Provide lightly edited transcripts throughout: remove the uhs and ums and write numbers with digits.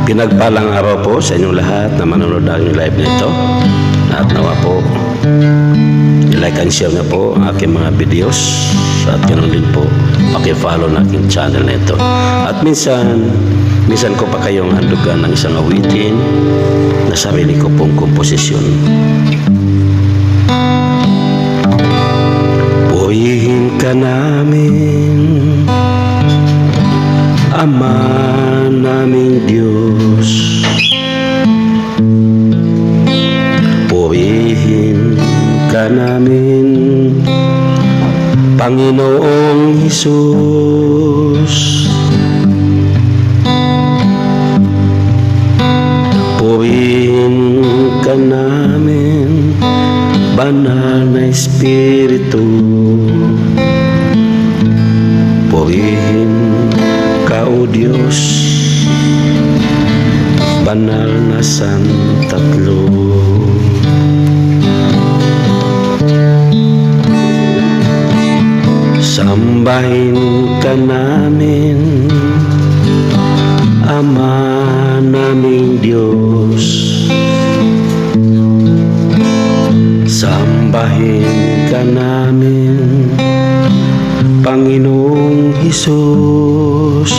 Pinagpalang araw po sa inyong lahat na manonood ng aking live nito. At nawa po, i-like and share na po ang aking mga videos. At ganoon din po, paki-follow na aking channel nito. At minsan ko pa kayong handugan ng isang awitin na sarili ko pong komposisyon. Purihin ka namin, Ama naming Diyos. Purihin ka namin, Panginoong Hesus. Purihin ka namin, Banal na Espiritu. Purihin ka, O Diyos, Banal na Santatlo. Sambahin ka namin, Ama naming Diyos. Sambahin ka namin, Panginoong Hesus.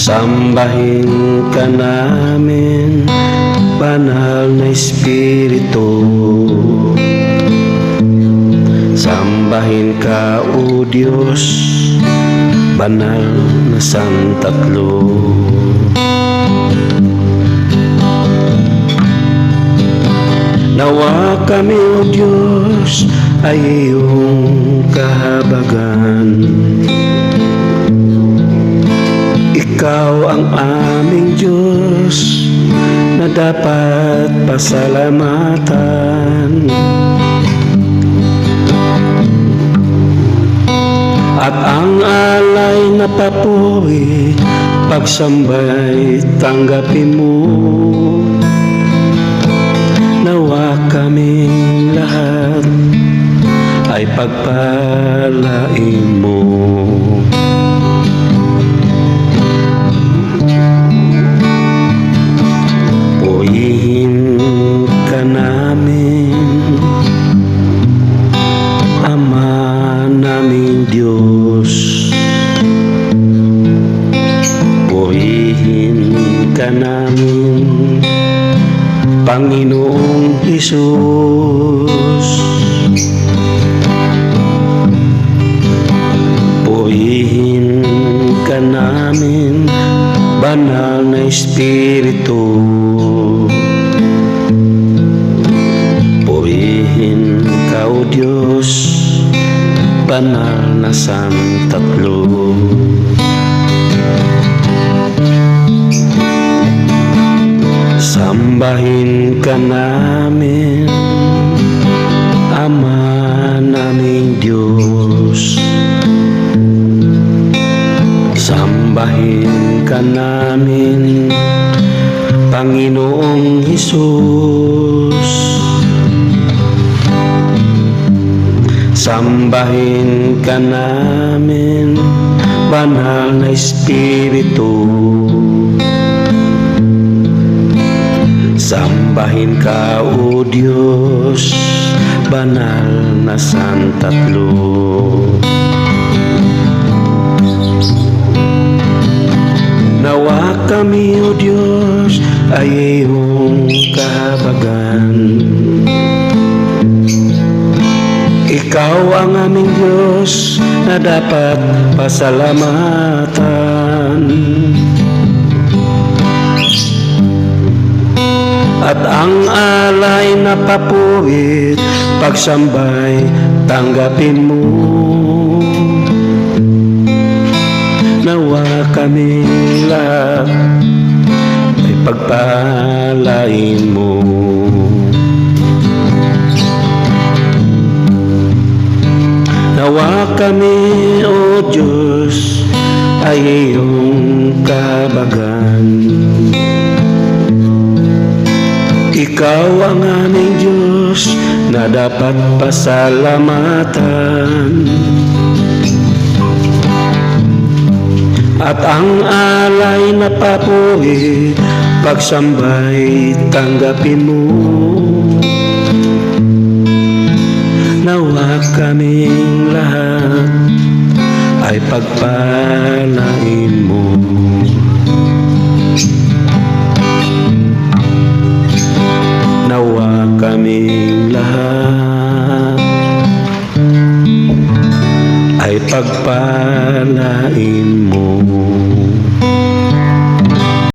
Sambahin ka namin, Banal na Espiritu. Sambahin ka, O Diyos, Banal na Santatlo. Nawa kami, O Diyos, ay iyong kahabagan. Ikaw ang aming Diyos na dapat pasalamatan. At ang alay na papuri, pagsambay tanggapin mo. Nawa kaming lahat ay pagpalain mo. Purihin ka namin, Ama naming Diyos. Purihin ka namin, Panginoong Hesus. Purihin ka namin, Banal na Espiritu. Purihin ka, O Diyos, Banal na Santatlo. Sambahin ka namin, Ama naming Diyos. Sambahin ka namin, Panginoong Hesus. Sambahin ka namin, Banal na Espiritu. Sambahin ka, O Diyos, Banal na Santatlo. Nawa kami, O Diyos, ay iyong kahabagan. Ikaw ang aming Diyos na dapat pasalamatan. At ang alay na papuwit, pagsambay tanggapin mo. Nawa kami lahat ay pagpalain mo. Nawa kami, O Diyos, ay iyong kahabagan. Ikaw ang aming Diyos na dapat pasalamatan. At ang alay na papuri, pagsambay tanggapin mo. Nawa kaming lahat ay pagpalain mo. Nawa kaming lahat ay pagpalain mo.